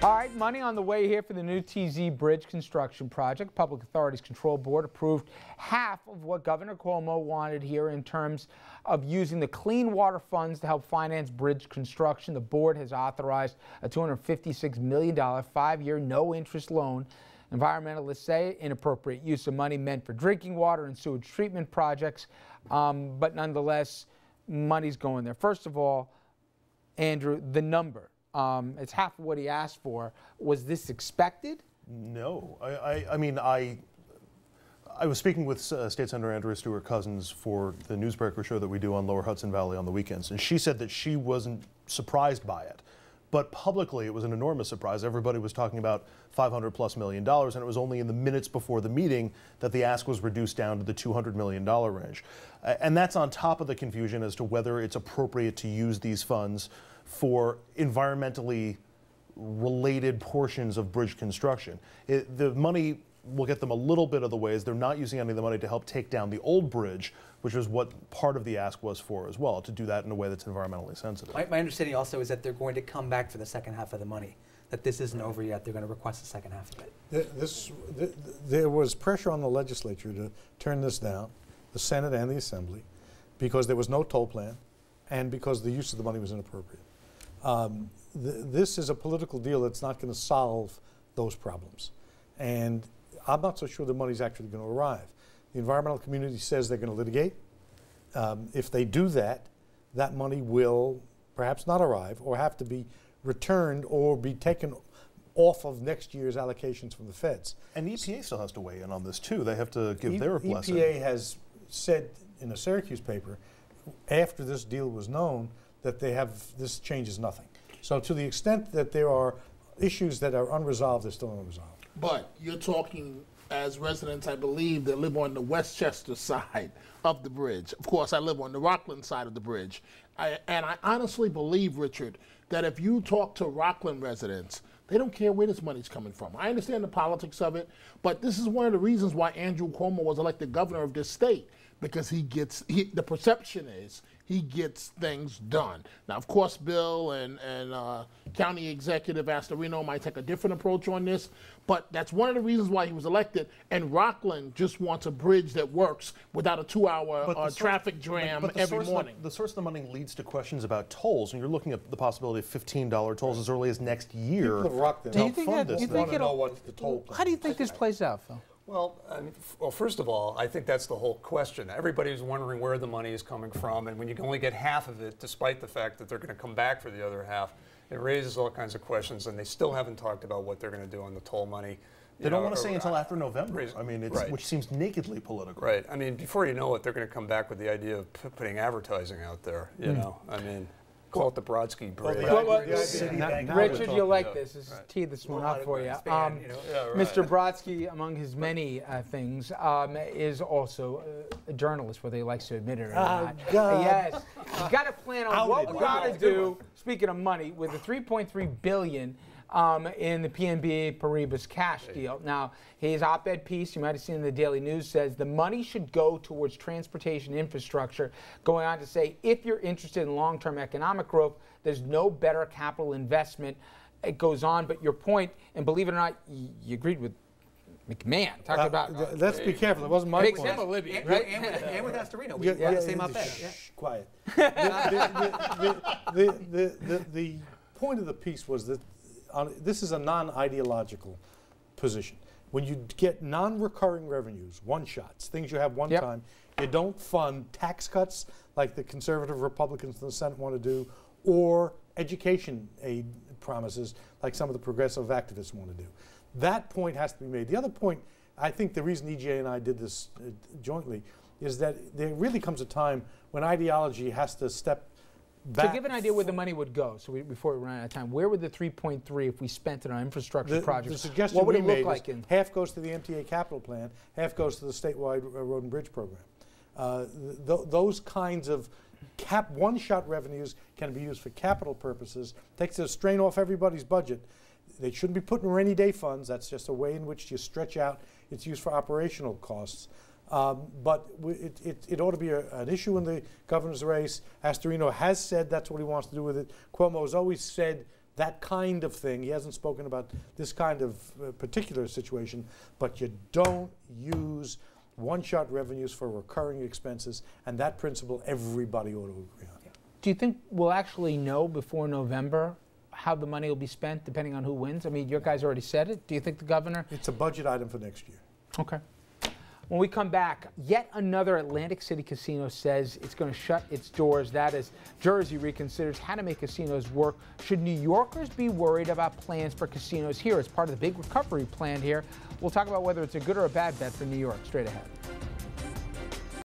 All right, money on the way here for the new TZ Bridge construction project. Public Authorities Control Board approved half of what Governor Cuomo wanted here in terms of using the clean water funds to help finance bridge construction. The board has authorized a $256 million 5-year no-interest loan. Environmentalists say inappropriate use of money meant for drinking water and sewage treatment projects, but nonetheless, money's going there. First of all, Andrew, the number. It's half of what he asked for. Was this expected? No. I was speaking with State Senator Andrea Stewart-Cousins for the newsbreaker show that we do on Lower Hudson Valley on the weekends, and she said that she wasn't surprised by it. But publicly, it was an enormous surprise. Everybody was talking about $500+ million, and it was only in the minutes before the meeting that the ask was reduced down to the $200 million range. And that's on top of the confusion as to whether it's appropriate to use these funds for environmentally related portions of bridge construction. The money will get them a little bit of the ways. They're not using any of the money to help take down the old bridge, which is what part of the ask was for as well, to do that in a way that's environmentally sensitive. My understanding also is that they're going to come back for the second half of the money, that this isn't over yet. They're going to request the second half of it. There was pressure on the legislature to turn this down, the Senate and the Assembly, because there was no toll plan and because the use of the money was inappropriate. This is a political deal that's not going to solve those problems. And I'm not so sure the money's actually going to arrive. The environmental community says they're going to litigate. If they do that, that money will perhaps not arrive or have to be returned or be taken off of next year's allocations from the feds. And EPA still has to weigh in on this too. They have to give their blessing. EPA has said in a Syracuse paper, after this deal was known, that this changes nothing. So to the extent that there are issues that are unresolved, they're still unresolved. But you're talking as residents, I believe, that live on the Westchester side of the bridge. Of course, I live on the Rockland side of the bridge. And I honestly believe, Richard, that if you talk to Rockland residents, they don't care where this money's coming from. I understand the politics of it, but this is one of the reasons why Andrew Cuomo was elected governor of this state, because the perception is he gets things done. Now, of course, Bill and County Executive Astorino might take a different approach on this, but that's one of the reasons why he was elected. And Rockland just wants a bridge that works without a 2-hour traffic jam every morning. The source of the money leads to questions about tolls, and you're looking at the possibility of $15 tolls as early as next year. People of Rockland Do you think that, want to know what the toll plan is. How do you think this plays out, Phil? Well, well, first of all, I think that's the whole question. Everybody's wondering where the money is coming from, and when you can only get half of it, despite the fact that they're going to come back for the other half, it raises all kinds of questions, and they still haven't talked about what they're going to do on the toll money. They don't want to say until after November. I mean, which seems nakedly political. Right. I mean, before you know it, they're going to come back with the idea of putting advertising out there. You know, I mean, call it the Brodsky Bridge. Richard, you'll like this. This is tee this one up for you. Mr. Brodsky, among his many things, is also a journalist, whether he likes to admit it or not. Yes. He's got a plan on what we got to do, speaking of money, with the $3.3 billion in the PNB Paribas cash deal. Now, his op-ed piece, you might have seen in the Daily News, says the money should go towards transportation infrastructure, going on to say if you're interested in long-term economic growth, there's no better capital investment. It goes on, but your point, and believe it or not, you agreed with McMahon. Talking about let's be careful. It wasn't my point. Example, Libya, right? And with Astorino, we had the same op-ed. Quiet. The point of the piece was that this is a non-ideological position. When you get non-recurring revenues, one-shots, things you have one time, you don't fund tax cuts like the conservative Republicans in the Senate want to do, or education aid promises like some of the progressive activists want to do. That point has to be made. The other point, I think the reason EJ and I did this jointly, is that there really comes a time when ideology has to step back. So give an idea where the money would go. So before we run out of time, where would the 3.3, if we spent it on infrastructure projects, the suggestion what would we it look made like? Half goes to the MTA capital plan, half goes to the statewide road and bridge program. Those kinds of one-shot revenues can be used for capital purposes, takes the strain off everybody's budget. They shouldn't be put in rainy day funds. That's just a way in which you stretch out its use for operational costs. But it ought to be an issue in the governor's race. Astorino has said that's what he wants to do with it. Cuomo has always said that kind of thing. He hasn't spoken about this kind of particular situation, but you don't use one-shot revenues for recurring expenses, and that principle everybody ought to agree on. Do you think we'll actually know before November how the money will be spent, depending on who wins? I mean, your guys already said it. Do you think the governor? It's a budget item for next year. Okay. When we come back, yet another Atlantic City casino says it's going to shut its doors. That is, Jersey reconsiders how to make casinos work. Should New Yorkers be worried about plans for casinos here as part of the big recovery plan here? We'll talk about whether it's a good or a bad bet for New York straight ahead.